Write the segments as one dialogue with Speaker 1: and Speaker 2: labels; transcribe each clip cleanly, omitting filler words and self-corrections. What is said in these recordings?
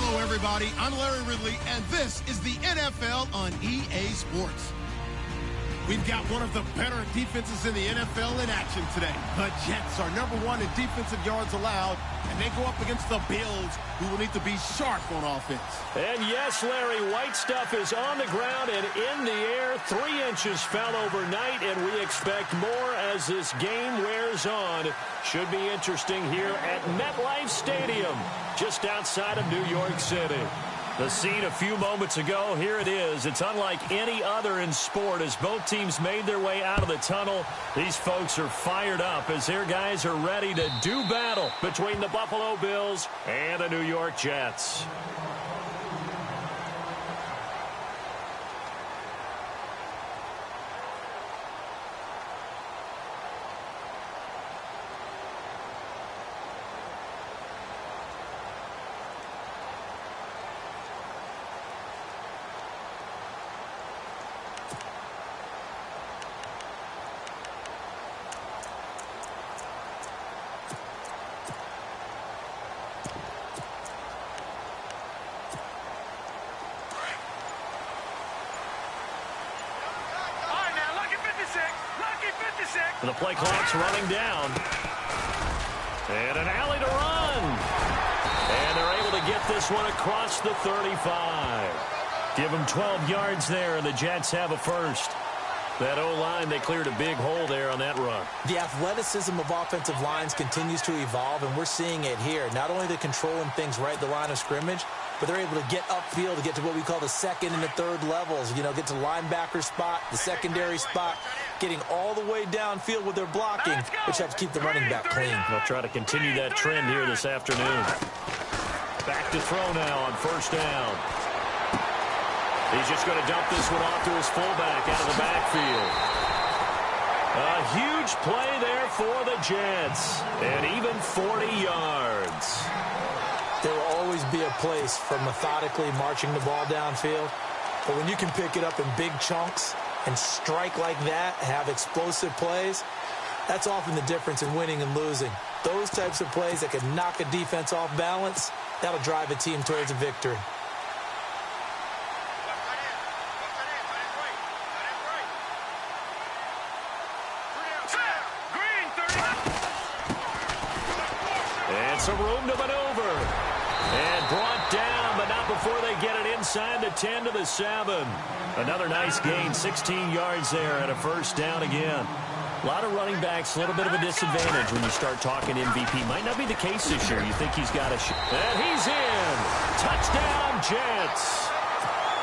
Speaker 1: Hello, everybody. I'm Larry Ridley, and this is the NFL on EA Sports. We've got one of the better defenses in the NFL in action today. The Jets are #1 in defensive yards allowed, and they go up against the Bills, who will need to be sharp on offense.
Speaker 2: And yes, Larry, White Stuff is on the ground and in the air. 3 inches fell overnight, and we expect more as this game wears on. Should be interesting here at MetLife Stadium, just outside of New York City. The scene a few moments ago, here it is. It's unlike any other in sport as both teams made their way out of the tunnel. These folks are fired up as their guys are ready to do battle between the Buffalo Bills and the New York Jets. The play clock's running down. And an alley to run. And they're able to get this one across the 35. Give them 12 yards there, and the Jets have a first. That O-line, they cleared a big hole there on that run.
Speaker 3: The athleticism of offensive lines continues to evolve, and we're seeing it here. Not only they're controlling things right at the line of scrimmage, but they're able to get upfield to get to what we call the second and the third levels. You know, get to linebacker spot, the secondary spot, getting all the way downfield with their blocking, which helps keep the running back clean.
Speaker 2: They'll try to continue that trend here this afternoon. Back to throw now on first down. He's just going to dump this one off to his fullback out of the backfield. A huge play there for the Jets. And even 40 yards.
Speaker 3: There will always be a place for methodically marching the ball downfield. But when you can pick it up in big chunks and strike like that, have explosive plays, that's often the difference in winning and losing. Those types of plays that can knock a defense off balance, that'll drive a team towards a victory.
Speaker 2: And some room to maneuver. And brought down, but not before they get it inside the 10 to the 7. Another nice gain, 16 yards there and a first down again. A lot of running backs, a little bit of a disadvantage when you start talking MVP. Might not be the case this year. You think he's got a shot. And he's in. Touchdown, Jets.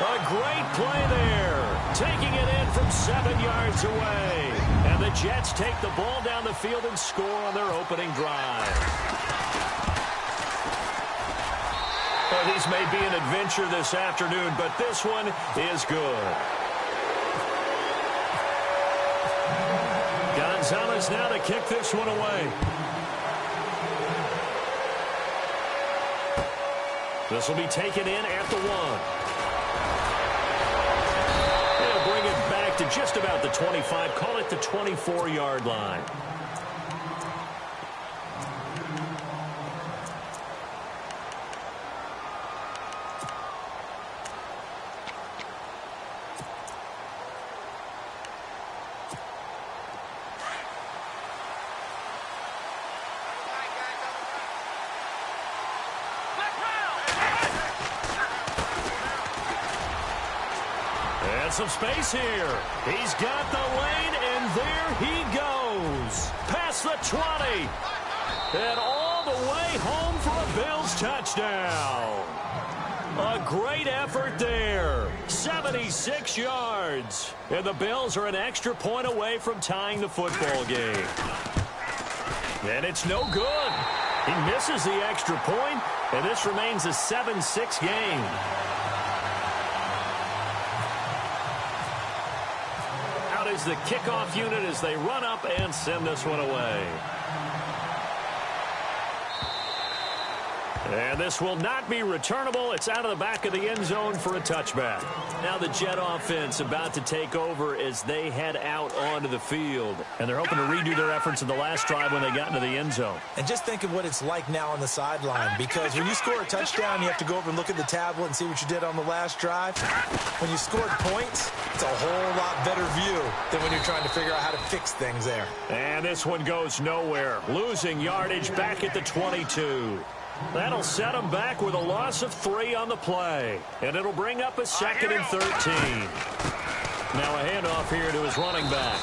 Speaker 2: A great play there. Taking it in from 7 yards away. And the Jets take the ball down the field and score on their opening drive. Well, these may be an adventure this afternoon, but this one is good. Gonzalez now to kick this one away. This will be taken in at the 1. They'll bring it back to just about the 25. Call it the 24-yard line. Some space here. He's got the lane, and there he goes. Past the 20. And all the way home for a Bills touchdown. A great effort there. 76 yards. And the Bills are an extra point away from tying the football game. And it's no good. He misses the extra point, and this remains a 7-6 game. Is the kickoff unit as they run up and send this one away. And this will not be returnable. It's out of the back of the end zone for a touchback. Now the Jet offense about to take over as they head out onto the field. And they're hoping to redo their efforts in the last drive when they got into the end zone.
Speaker 3: And just think of what it's like now on the sideline, because when you score a touchdown, you have to go over and look at the tablet and see what you did on the last drive. When you scored points, it's a whole lot better view than when you're trying to figure out how to fix things there.
Speaker 2: And this one goes nowhere. Losing yardage back at the 22. That'll set them back with a loss of 3 on the play. And it'll bring up a 2nd and 13. Now a handoff here to his running back.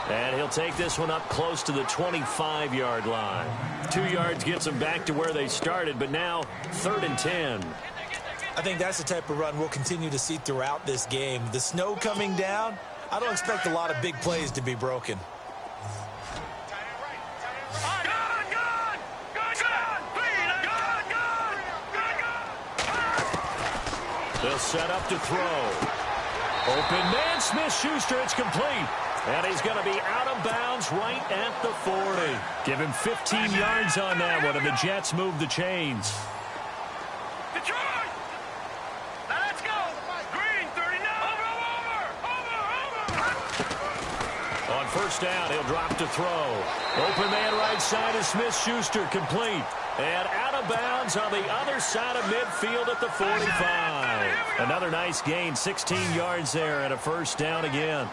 Speaker 2: And he'll take this one up close to the 25-yard line. 2 yards gets them back to where they started, but now 3rd and 10.
Speaker 3: I think that's the type of run we'll continue to see throughout this game. The snow coming down, I don't expect a lot of big plays to be broken.
Speaker 2: They'll set up to throw. Open man, Smith-Schuster, it's complete. And he's going to be out of bounds right at the 40. Give him 15 yards on that one, and the Jets move the chains.
Speaker 4: Detroit! Let's go! Green, 39! Over!
Speaker 2: On first down, he'll drop to throw. Open man right side is Smith-Schuster, complete. And out of bounds on the other side of midfield at the 45. Another nice gain, 16 yards there, and a first down again.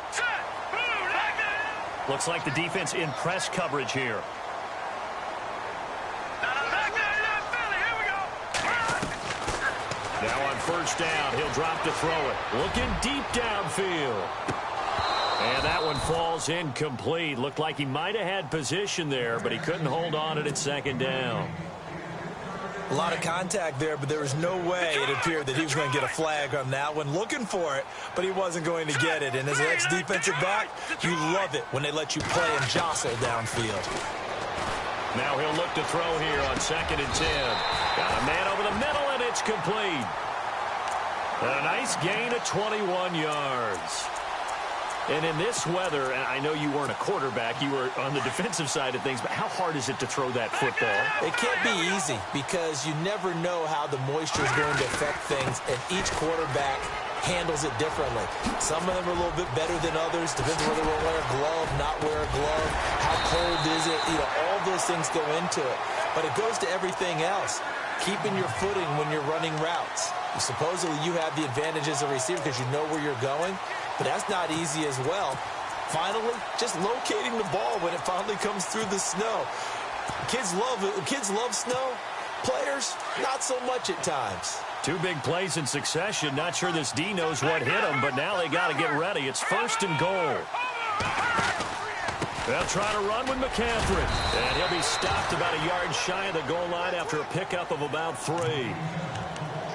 Speaker 2: Looks like the defense in press coverage here. Now on first down, he'll drop to throw it. Looking deep downfield. And that one falls incomplete. Looked like he might have had position there, but he couldn't hold on it at 2nd down.
Speaker 3: A lot of contact there, but there was no way it appeared that he was going to get a flag on that one. Looking for it, but he wasn't going to get it. And as an ex-defensive back, you love it when they let you play and jostle downfield.
Speaker 2: Now he'll look to throw here on 2nd and 10. Got a man over the middle, and it's complete. A nice gain of 21 yards. And in this weather, and I know you weren't a quarterback, you were on the defensive side of things, but how hard is it to throw that football?
Speaker 3: It can't be easy because you never know how the moisture is going to affect things, and each quarterback handles it differently. Some of them are a little bit better than others. Depends whether they wear a glove, not wear a glove. How cold is it? You know, all those things go into it. But it goes to everything else. Keeping your footing when you're running routes. Supposedly you have the advantage as a receiver because you know where you're going, but that's not easy as well. Finally, just locating the ball when it finally comes through the snow. Kids love it. Kids love snow. Players, not so much at times.
Speaker 2: 2 big plays in succession. Not sure this D knows what hit him, but now they got to get ready. It's 1st and goal. They'll try to run with McCaffrey. And he'll be stopped about a yard shy of the goal line after a pickup of about 3.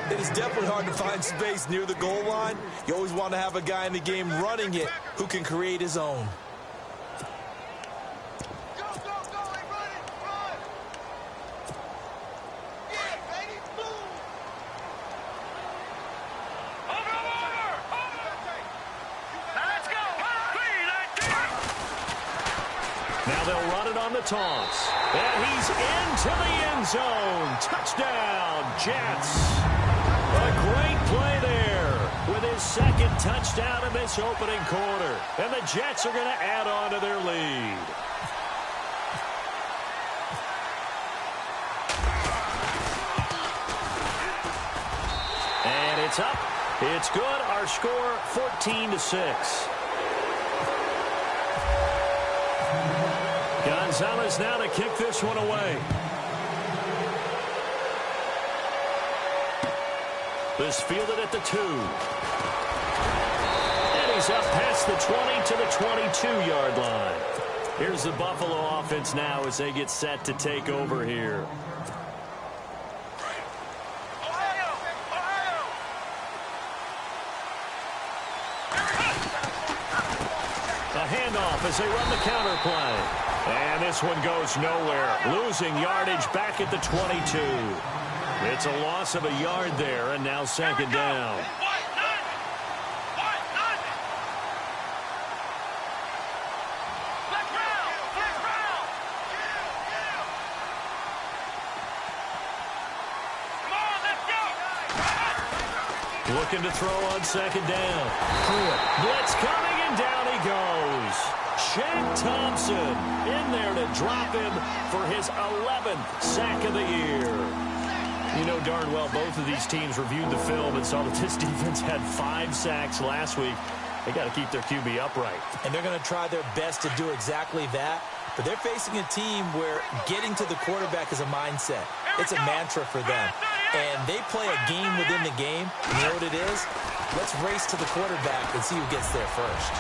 Speaker 3: It is definitely hard to find space near the goal line. You always want to have a guy in the game running it who can create his own.
Speaker 2: Now they'll run it on the toss. And he's into the end zone. Touchdown, Jets. A great play there with his 2nd touchdown in this opening quarter. And the Jets are going to add on to their lead. And it's up. It's good. Our score, 14-6. Gonzalez now to kick this one away. This fielded at the 2. And he's up past the 20 to the 22-yard line. Here's the Buffalo offense now as they get set to take over here. A handoff as they run the counter play. And this one goes nowhere. Losing yardage back at the 22. It's a loss of a yard there, and now 2nd down. Looking to throw on second down. Blitz coming, and down he goes. Shaq Thompson in there to drop him for his 11th sack of the year. You know darn well both of these teams reviewed the film and saw that this defense had 5 sacks last week. They got to keep their QB upright.
Speaker 3: And they're going to try their best to do exactly that. But they're facing a team where getting to the quarterback is a mindset. It's a mantra for them. And they play a game within the game. You know what it is? Let's race to the quarterback and see who gets there first.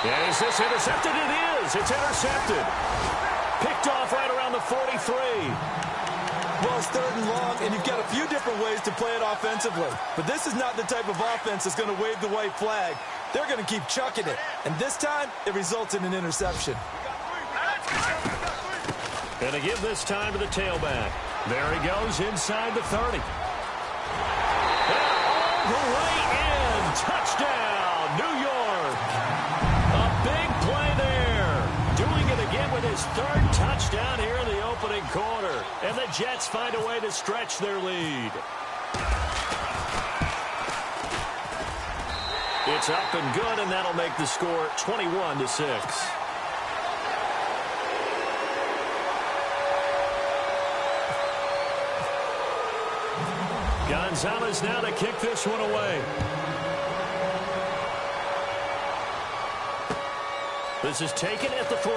Speaker 2: Yeah, is this intercepted? It is. It's intercepted. Picked off right around the 43.
Speaker 3: Well, it's 3rd and long, and you've got a few different ways to play it offensively. But this is not the type of offense that's going to wave the white flag. They're going to keep chucking it. And this time, it results in an interception.
Speaker 2: Going to give this time to the tailback. There he goes inside the 30. And all the way in. Touchdown, New York. A big play there. Doing it again with his 3rd touchdown here in the opening quarter. And the Jets find a way to stretch their lead. It's up and good, and that'll make the score 21-6. Gonzalez now to kick this one away. This is taken at the 3.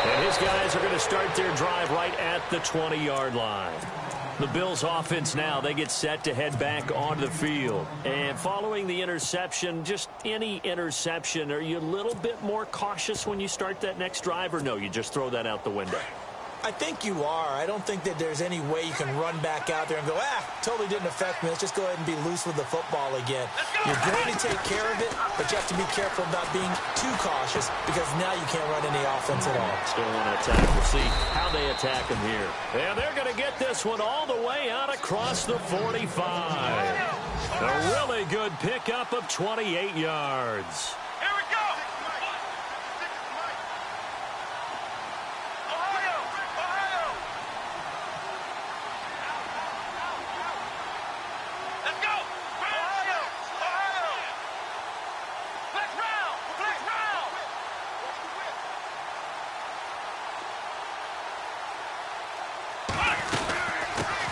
Speaker 2: And his guys are going to start their drive right at the 20-yard line. The Bills offense now, they get set to head back onto the field. And following the interception, just any interception, are you a little bit more cautious when you start that next drive, or no, you just throw that out the window?
Speaker 3: I think you are. I don't think that there's any way you can run back out there and go, totally didn't affect me. Let's just go ahead and be loose with the football again. You're going to take care of it, but you have to be careful about being too cautious because now you can't run any offense at all.
Speaker 2: Still want to attack. We'll see how they attack him here. And they're going to get this one all the way out across the 45. A really good pickup of 28 yards.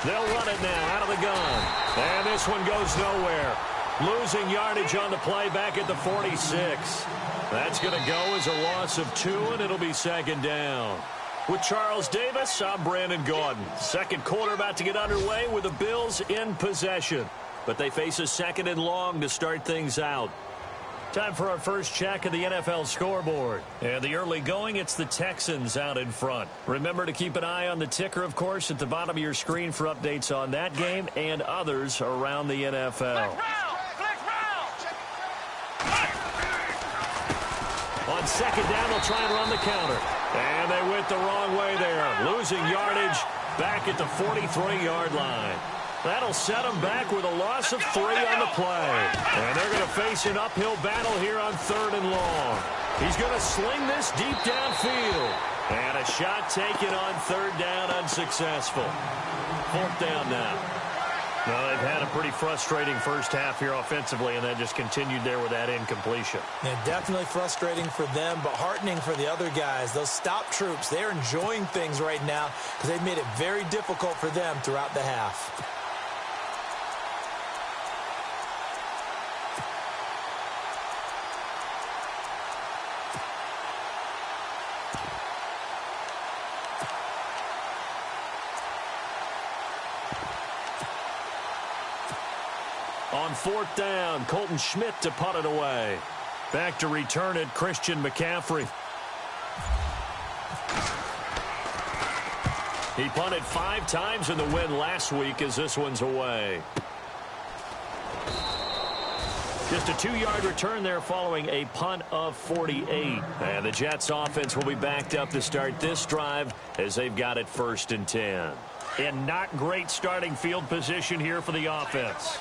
Speaker 2: They'll run it now out of the gun. And this one goes nowhere. Losing yardage on the play back at the 46. That's going to go as a loss of 2, and it'll be 2nd down. With Charles Davis, I'm Brandon Gaudin. Second quarter about to get underway with the Bills in possession. But they face a 2nd and long to start things out. Time for our first check of the NFL scoreboard. And the early going, it's the Texans out in front. Remember to keep an eye on the ticker, of course, at the bottom of your screen for updates on that game and others around the NFL. On 2nd down, they'll try and run the counter. And they went the wrong way there. Losing yardage back at the 43-yard line. That'll set them back with a loss of 3 on the play. And they're going to face an uphill battle here on 3rd and long. He's going to sling this deep downfield. And a shot taken on 3rd down, unsuccessful. 4th down now. Well, they've had a pretty frustrating first half here offensively, and that just continued there with that incompletion.
Speaker 3: Yeah, definitely frustrating for them, but heartening for the other guys. Those stop troops, they're enjoying things right now because they've made it very difficult for them throughout the half.
Speaker 2: On 4th down, Colton Schmidt to punt it away. Back to return it, Christian McCaffrey. He punted 5 times in the win last week as this one's away. Just a 2-yard return there following a punt of 48. And the Jets offense will be backed up to start this drive as they've got it 1st and 10. And not great starting field position here for the offense.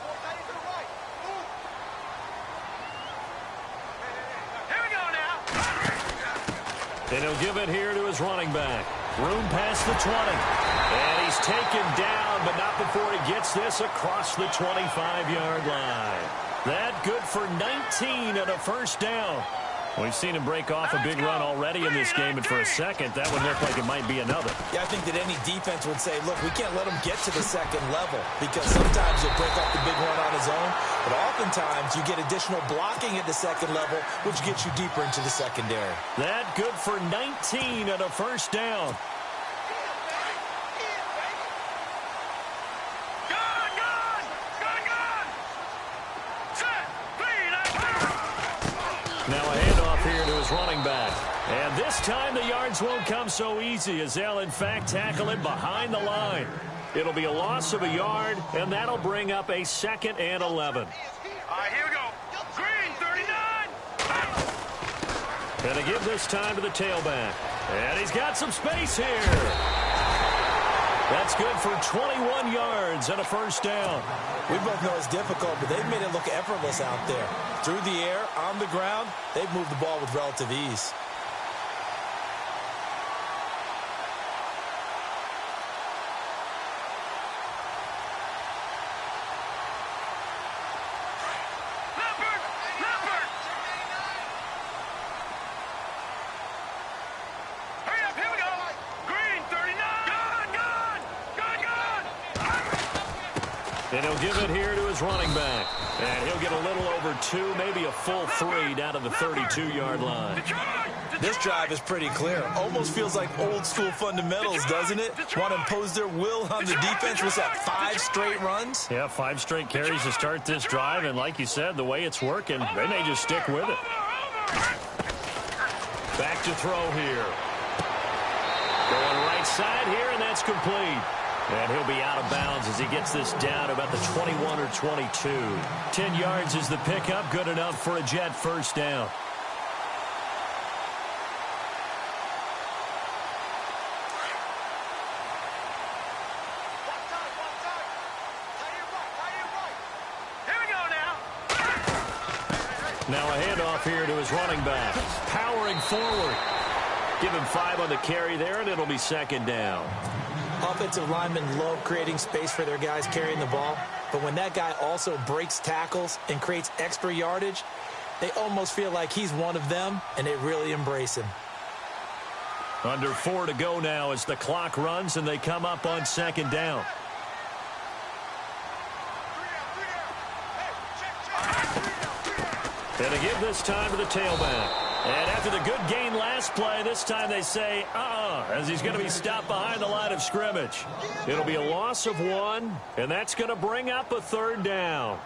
Speaker 2: And he'll give it here to his running back. Room past the 20. And he's taken down, but not before he gets this across the 25-yard line. That good for 19 and a first down. We've seen him break off a big run already in this game, and for a second, that would look like it might be another.
Speaker 3: Yeah, I think that any defense would say, look, we can't let him get to the second level because sometimes he'll break off the big run on his own, but oftentimes you get additional blocking at the second level, which gets you deeper into the secondary.
Speaker 2: That good for 19 and a first down. Now a handoff here to his running back. And this time the yards won't come so easy as they'll, in fact, tackle him behind the line. It'll be a loss of a yard, and that'll bring up a 2nd and 11.
Speaker 4: All right, here we go. Green, 39.
Speaker 2: And to give this time to the tailback. And he's got some space here. That's good for 21 yards and a first down.
Speaker 3: We both know it's difficult, but they've made it look effortless out there. Through the air, on the ground, they've moved the ball with relative ease.
Speaker 2: And he'll give it here to his running back. And he'll get a little over 2, maybe a full 3 down to the 32-yard line.
Speaker 3: This drive is pretty clear. Almost feels like old-school fundamentals, doesn't it? Want to impose their will on the defense. Was that 5 straight runs?
Speaker 2: Yeah, 5 straight carries to start this drive. And like you said, the way it's working, they may just stick with it. Back to throw here. Going right side here, and that's complete. And he'll be out of bounds as he gets this down about the 21 or 22. 10 yards is the pickup. Good enough for a Jet first down. Now a handoff here to his running back. Powering forward. Give him 5 on the carry there, and it'll be 2nd down.
Speaker 3: Offensive linemen love creating space for their guys carrying the ball, but when that guy also breaks tackles and creates extra yardage, they almost feel like he's one of them, and they really embrace him.
Speaker 2: Under 4 to go now as the clock runs, and they come up on 2nd down. And to give this time to the tailback. And after the good gain last play, this time they say, as he's going to be stopped behind the line of scrimmage. It'll be a loss of 1, and that's going to bring up a 3rd down.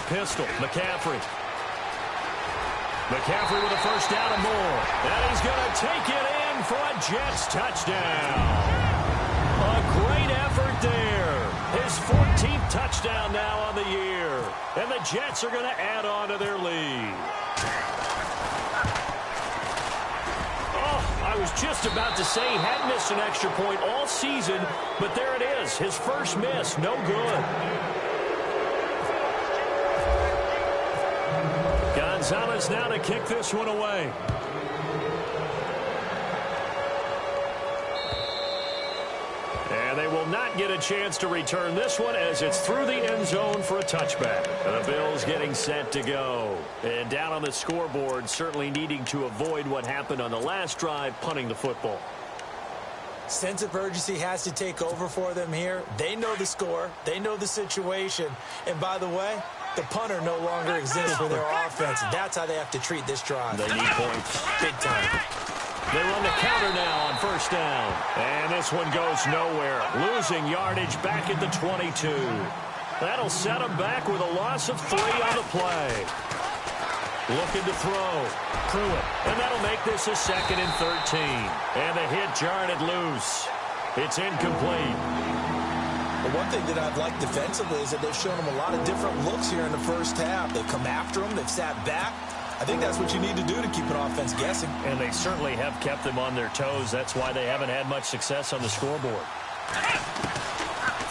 Speaker 2: Pistol, McCaffrey. McCaffrey with a first down and more. And he's going to take it in for a Jets touchdown. A great effort there. His 14th touchdown now on the year. And the Jets are going to add on to their lead. Oh, I was just about to say he hadn't missed an extra point all season, but there it is. His first miss, no good. Gonzalez now to kick this one away. And they will not get a chance to return this one as it's through the end zone for a touchback. The Bills getting set to go. And down on the scoreboard, certainly needing to avoid what happened on the last drive, punting the football.
Speaker 3: Sense of urgency has to take over for them here. They know the score. They know the situation. And by the way, the punter no longer exists for their offense. That's how they have to treat this drive.
Speaker 2: They need points.
Speaker 3: Big time.
Speaker 2: They run the counter now on first down. And this one goes nowhere. Losing yardage back at the 22. That'll set them back with a loss of 3 on the play. Looking to throw. Pruitt. And that'll make this a 2nd and 13. And the hit jarred it loose. It's incomplete.
Speaker 3: But one thing that I've liked defensively is that they've shown them a lot of different looks here in the first half. They've come after them. They've sat back. I think that's what you need to do to keep an offense guessing.
Speaker 2: And they certainly have kept them on their toes. That's why they haven't had much success on the scoreboard.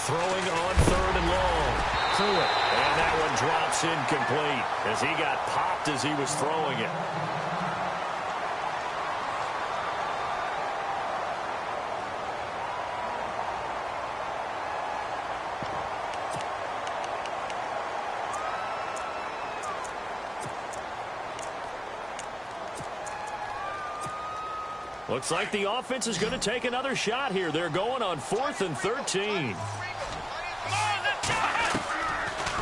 Speaker 2: Throwing on 3rd and long. Pruitt. And that one drops incomplete as he got popped as he was throwing it. Looks like the offense is going to take another shot here. They're going on 4th and 13.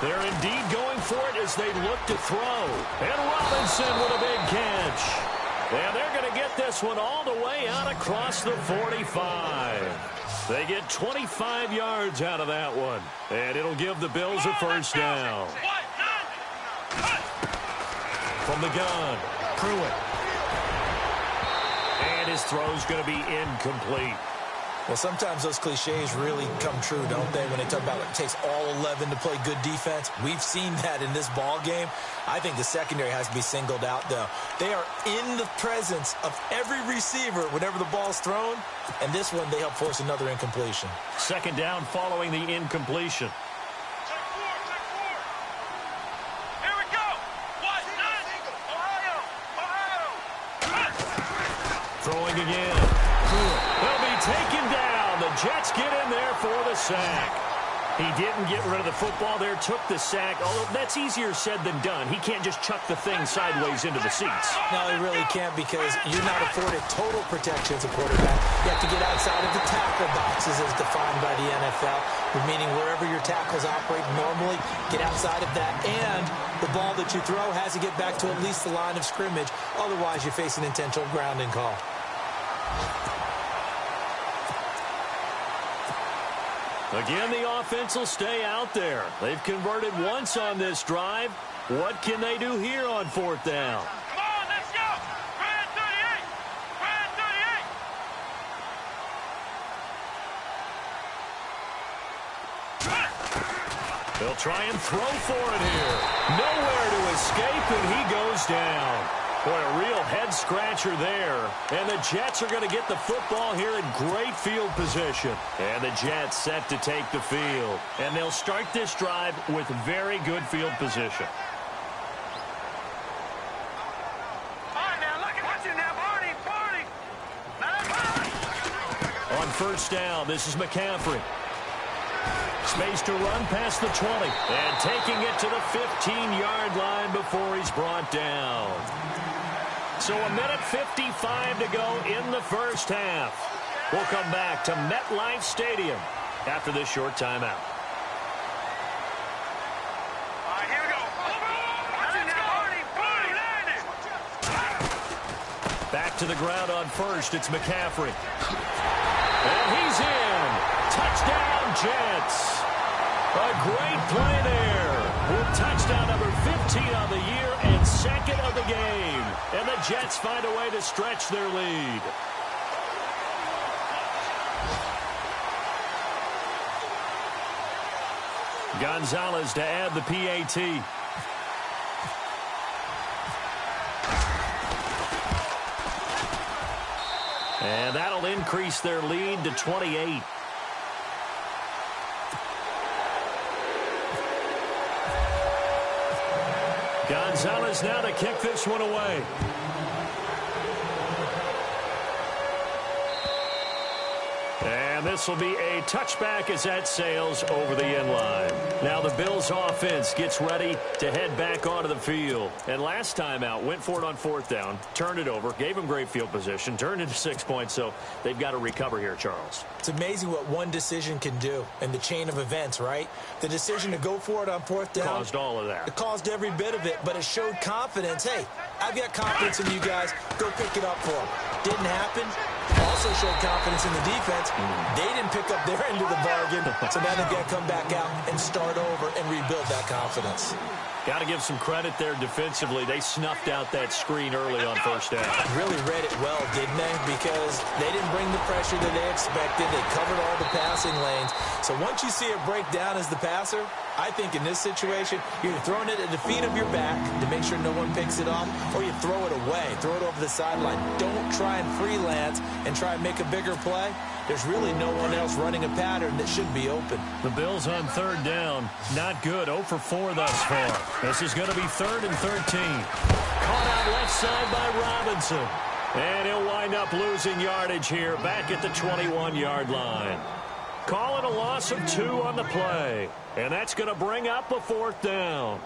Speaker 2: They're indeed going for it as they look to throw. And Robinson with a big catch. And they're going to get this one all the way out across the 45. They get 25 yards out of that one. And it'll give the Bills a first down. From the gun, Pruitt. And his throw's going to be incomplete.
Speaker 3: Well, sometimes those cliches really come true, don't they, when they talk about it takes all 11 to play good defense. We've seen that in this ball game. I think the secondary has to be singled out, though. They are in the presence of every receiver whenever the ball's thrown, and this one they help force another incompletion.
Speaker 2: Second down following the incompletion.
Speaker 4: Here we go.
Speaker 2: Throwing again. They'll be taken down. The Jets get in there for the sack. He didn't get rid of the football there, took the sack. Although that's easier said than done. He can't just chuck the thing sideways into the seats.
Speaker 3: No, he really can't because you're not afforded total protection as a quarterback. You have to get outside of the tackle boxes as defined by the NFL, meaning wherever your tackles operate normally, get outside of that. And the ball that you throw has to get back to at least the line of scrimmage. Otherwise, you face an intentional grounding call.
Speaker 2: Again, the offense will stay out there. They've converted once on this drive. What can they do here on 4th down?
Speaker 4: Come on, let's go. Brand 38. Brand 38.
Speaker 2: They'll try and throw for it here. Nowhere to escape, and he goes down. Boy, a real head-scratcher there. And the Jets are going to get the football here in great field position. And the Jets set to take the field. And they'll start this drive with very good field position.
Speaker 4: All right, now, look at watch it now, Barney.
Speaker 2: On 1st down, this is McCaffrey. Space to run past the 20. And taking it to the 15-yard line before he's brought down. So 1:55 to go in the first half. We'll come back to MetLife Stadium after this short timeout.
Speaker 4: All right, here we go. Watch it now, Barney.
Speaker 2: Back to the ground on 1st. It's McCaffrey. And he's in. Touchdown, Jets. A great play there. With touchdown number 15 on the year and 2nd of the game. And the Jets find a way to stretch their lead. Gonzalez to add the PAT. And that'll increase their lead to 28. Gonzalez now to kick this one away. And this will be a touchback as that sails over the end line. Now the Bills offense gets ready to head back onto the field. And last time out, went for it on 4th down, turned it over, gave them great field position, turned it to 6 points, so they've got to recover here, Charles.
Speaker 3: It's amazing what one decision can do in the chain of events, right? The decision to go for it on 4th down.
Speaker 2: Caused all of that.
Speaker 3: It caused every bit of it, but it showed confidence. Hey, I've got confidence in you guys. Go pick it up for them. Didn't happen. Also showed confidence in the defense. They didn't pick up their end of the bargain, so now they've got to come back out and start over and rebuild that confidence.
Speaker 2: Got to give some credit there defensively. They snuffed out that screen early on 1st down.
Speaker 3: Really read it well, didn't they? Because they didn't bring the pressure that they expected. They covered all the passing lanes. So once you see it break down as the passer, I think in this situation, you're throwing it at the feet of your back to make sure no one picks it off, or you throw it away, throw it over the sideline. Don't try and freelance and try and make a bigger play. There's really no one else running a pattern that should be open.
Speaker 2: The Bills on third down. Not good. 0 for 4 thus far. This is going to be 3rd and 13. Caught out left side by Robinson. And he'll wind up losing yardage here back at the 21-yard line. Call it a loss of 2 on the play. And that's going to bring up a 4th down.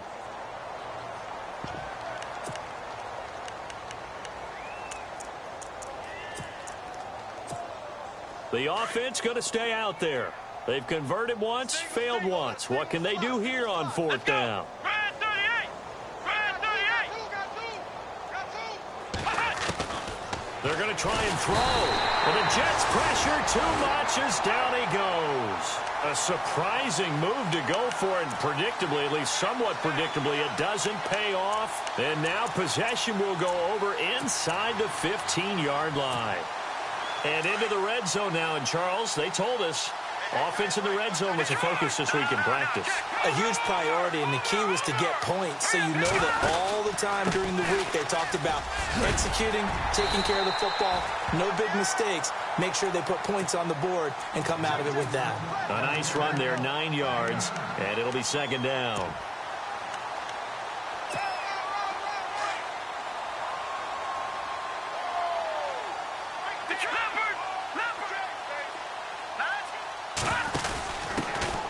Speaker 2: The offense going to stay out there. They've converted once, failed once. What can they do here on 4th down? They're going to try and throw. But the Jets pressure too much as down he goes. A surprising move to go for it. Predictably, at least somewhat predictably, it doesn't pay off. And now possession will go over inside the 15-yard line. And into the red zone now. And Charles, they told us offense in the red zone was a focus this week in practice.
Speaker 3: A huge priority, and the key was to get points. So you know that all the time during the week they talked about executing, taking care of the football, no big mistakes. Make sure they put points on the board and come out of it with that.
Speaker 2: A nice run there, 9 yards, and it'll be 2nd down.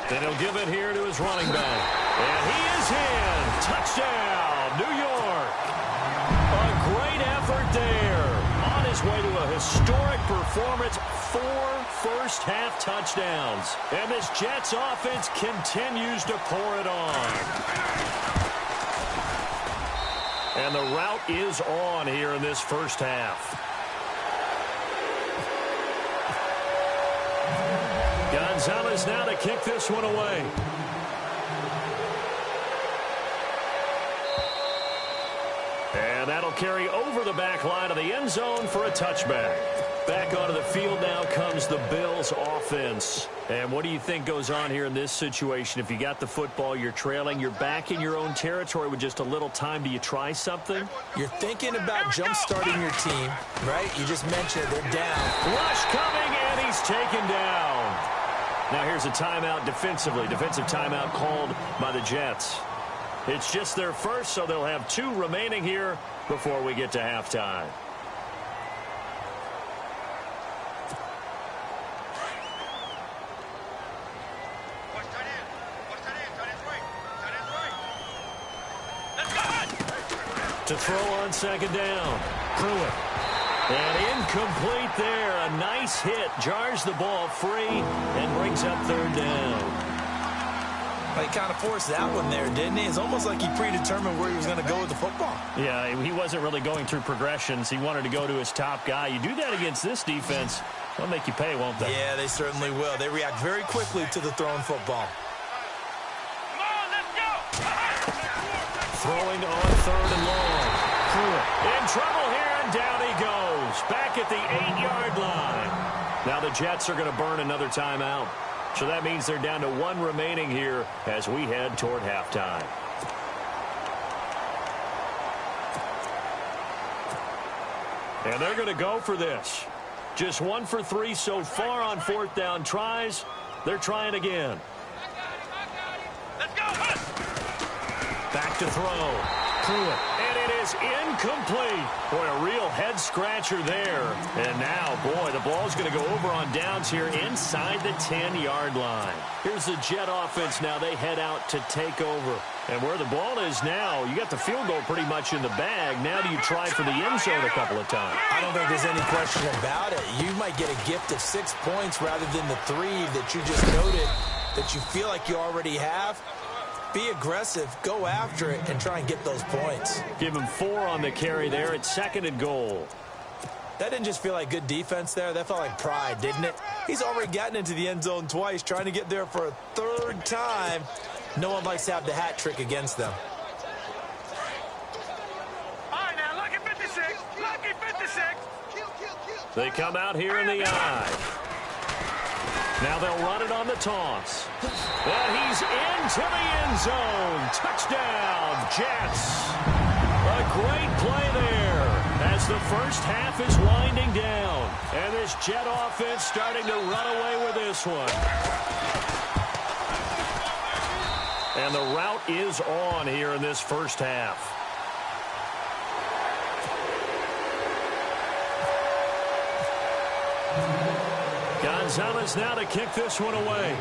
Speaker 2: Then he'll give it here to his running back. And he is in. Touchdown, New York. A great effort there. On his way to a historic performance. 4 first-half touchdowns. And this Jets offense continues to pour it on. And the route is on here in this first half. Gonzalez now to kick this one away. And that'll carry over the back line of the end zone for a touchback. Back onto the field now comes the Bills offense. And what do you think goes on here in this situation? If you got the football, you're trailing, you're back in your own territory with just a little time. Do you try something?
Speaker 3: You're thinking about jump-starting your team, right? You just mentioned it. They're down.
Speaker 2: Rush coming, and he's taken down. Now here's a timeout defensively. Defensive timeout called by the Jets. It's just their first, so they'll have 2 remaining here before we get to halftime. To throw on 2nd down. Pruitt. And incomplete there. A nice hit. Jars the ball free and brings up 3rd down.
Speaker 3: He kind of forced that one there, didn't he? It's almost like he predetermined where he was going to go with the football.
Speaker 2: Yeah, he wasn't really going through progressions. He wanted to go to his top guy. You do that against this defense, they'll make you pay, won't they?
Speaker 3: Yeah, they certainly will. They react very quickly to the thrown football.
Speaker 4: Come on, let's go!
Speaker 2: Throwing on 3rd and long. Pruitt in trouble here, and down he goes. Back at the 8-yard line. Now the Jets are going to burn another timeout. So that means they're down to 1 remaining here as we head toward halftime. And they're going to go for this. Just 1 for 3 so far on 4th down tries. They're trying again.
Speaker 4: Let's go!
Speaker 2: Back to throw. Pruitt. And it is incomplete. Boy, a real head-scratcher there. And now, boy, the ball's going to go over on downs here inside the 10-yard line. Here's the Jet offense now. They head out to take over. And where the ball is now, you got the field goal pretty much in the bag. Now do you try for the end zone a couple of times?
Speaker 3: I don't think there's any question about it. You might get a gift of 6 points rather than the 3 that you just noted that you feel like you already have. Be aggressive, go after it, and try and get those points.
Speaker 2: Give him 4 on the carry there at 2nd and goal.
Speaker 3: That didn't just feel like good defense there. That felt like pride, didn't it? He's already gotten into the end zone twice, trying to get there for a 3rd time. No one likes to have the hat trick against them.
Speaker 4: All right, now, lucky 56. Lucky 56.
Speaker 2: They come out here in the eye. Now they'll run it on the toss. And he's into the end zone. Touchdown, Jets. A great play there as the first half is winding down. And this Jet offense starting to run away with this one. And the route is on here in this first half. Gonzalez now to kick this one away.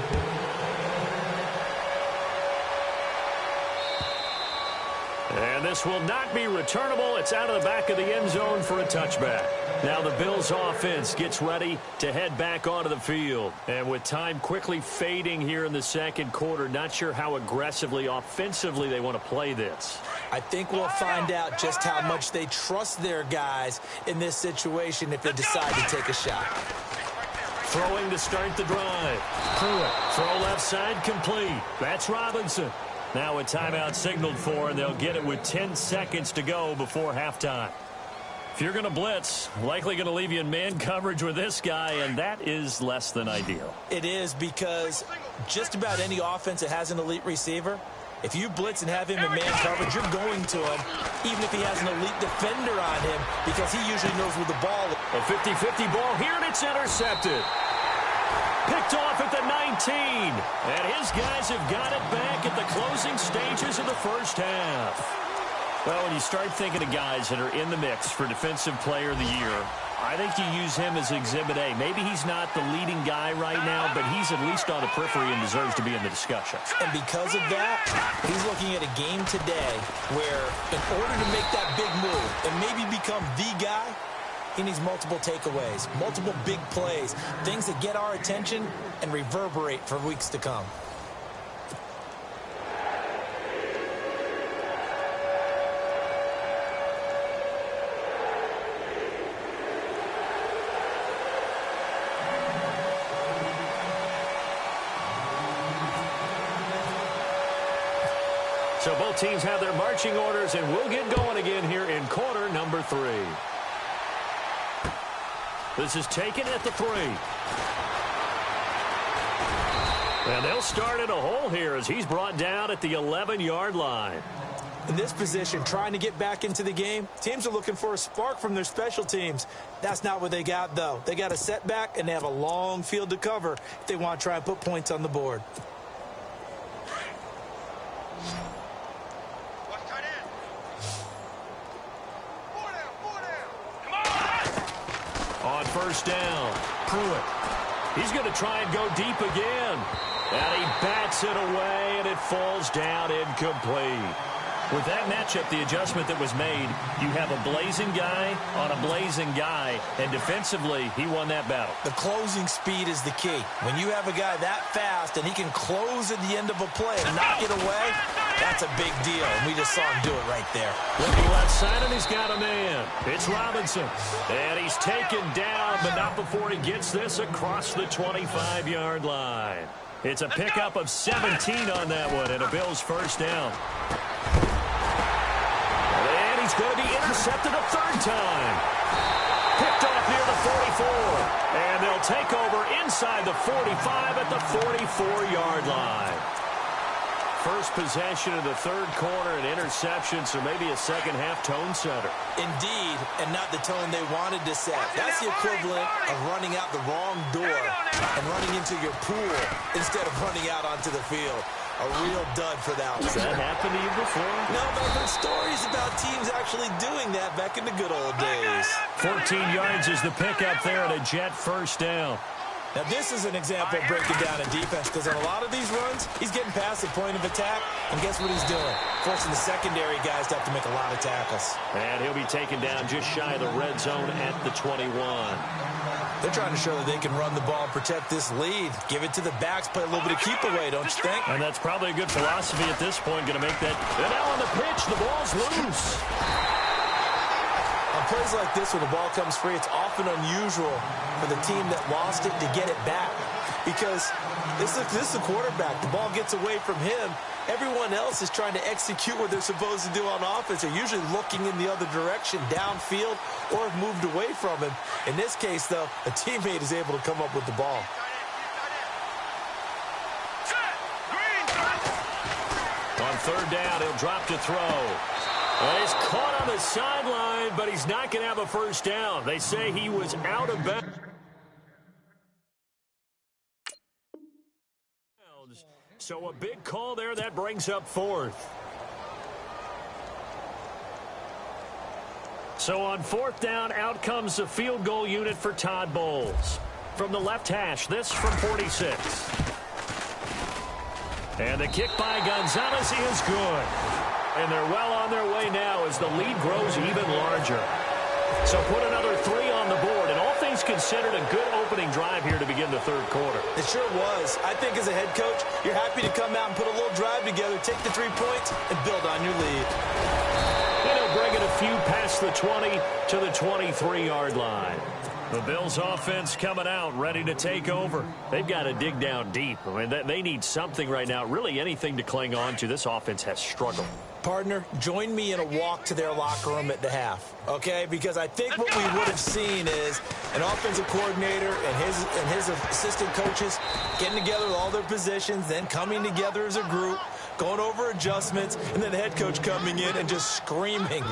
Speaker 2: And this will not be returnable. It's out of the back of the end zone for a touchback. Now the Bills offense gets ready to head back onto the field. And with time quickly fading here in the second quarter, not sure how aggressively, offensively they want to play this.
Speaker 3: I think we'll find out just how much they trust their guys in this situation if they decide to take a shot.
Speaker 2: Throwing to start the drive. Pruitt, throw left side complete. That's Robinson. Now a timeout signaled for, and they'll get it with 10 seconds to go before halftime. If you're going to blitz, likely going to leave you in man coverage with this guy, and that is less than ideal.
Speaker 3: It is, because just about any offense that has an elite receiver, if you blitz and have him in man coverage, you're going to him, even if he has an elite defender on him, because he usually knows where the ball is.
Speaker 2: A 50-50 ball here, and it's intercepted. Picked off at the 19. And his guys have got it back at the closing stages of the first half. Well, when you start thinking of guys that are in the mix for Defensive Player of the Year, I think you use him as Exhibit A. Maybe he's not the leading guy right now, but he's at least on the periphery and deserves to be in the discussion.
Speaker 3: And because of that, he's looking at a game today where in order to make that big move and maybe become the guy, he needs multiple takeaways, multiple big plays, things that get our attention and reverberate for weeks to come.
Speaker 2: So both teams have their marching orders, and we'll get going again here in quarter number 3. This is taken at the 3. And they'll start in a hole here as he's brought down at the 11-yard line.
Speaker 3: In this position, trying to get back into the game, teams are looking for a spark from their special teams. That's not what they got, though. They got a setback, and they have a long field to cover if they want to try and put points on the board.
Speaker 2: On first down, Pruitt. He's going to try and go deep again. And he bats it away, and it falls down incomplete. With that matchup, the adjustment that was made, you have a blazing guy on a blazing guy, and defensively, he won that battle.
Speaker 3: The closing speed is the key. When you have a guy that fast and he can close at the end of a play and knock it away, that's a big deal, and we just saw him do it right there.
Speaker 2: Looking left side, and he's got a man. It's Robinson, and he's taken down, but not before he gets this across the 25-yard line. It's a pickup of 17 on that one, and a Bills first down. And he's going to be intercepted a third time. Picked off near the 44. And they'll take over inside the 45 at the 44-yard line. First possession of the third quarter, an interception, so maybe a second-half tone setter.
Speaker 3: Indeed, and not the tone they wanted to set. That's the equivalent of running out the wrong door and running into your pool instead of running out onto the field. A real dud for that one.
Speaker 2: Has that happened to you before?
Speaker 3: No, but I've heard stories about teams actually doing that back in the good old days.
Speaker 2: 14 yards is the pickup there at a Jet first down.
Speaker 3: Now, this is an example of breaking down in defense, because on a lot of these runs, he's getting past the point of attack, and guess what he's doing? Forcing the secondary guys to have to make a lot of tackles.
Speaker 2: And he'll be taken down just shy of the red zone at the 21.
Speaker 3: They're trying to show that they can run the ball and protect this lead. Give it to the backs, play a little bit of keep away, don't you think?
Speaker 2: And that's probably a good philosophy at this point, going to make that. And now on the pitch, the ball's loose.
Speaker 3: On plays like this, when the ball comes free, it's often unusual for the team that lost it to get it back. Because this is the quarterback. The ball gets away from him. Everyone else is trying to execute what they're supposed to do on offense. They're usually looking in the other direction, downfield, or moved away from him. In this case, though, a teammate is able to come up with the ball.
Speaker 2: third down, he'll drop to throw. He's caught on the sideline, but he's not going to have a first down. They say he was out of bounds. So a big call there. That brings up fourth. So on fourth down, out comes the field goal unit for Todd Bowles. From the left hash, this from 46. And the kick by Gonzalez is good. And they're well on their way now as the lead grows even larger. So put another 3 on the board, and all things considered, a good opening drive here to begin the third quarter.
Speaker 3: It sure was. I think as a head coach, you're happy to come out and put a little drive together, take the 3 points, and build on your lead.
Speaker 2: And he'll bring it a few past the 20 to the 23-yard line. The Bills offense coming out, ready to take over. They've got to dig down deep. I mean, they need something right now, really anything to cling on to. This offense has struggled.
Speaker 3: Partner, join me in a walk to their locker room at the half, okay? Because I think what we would have seen is an offensive coordinator and his assistant coaches getting together with all their positions, then coming together as a group, going over adjustments, and then the head coach coming in and just screaming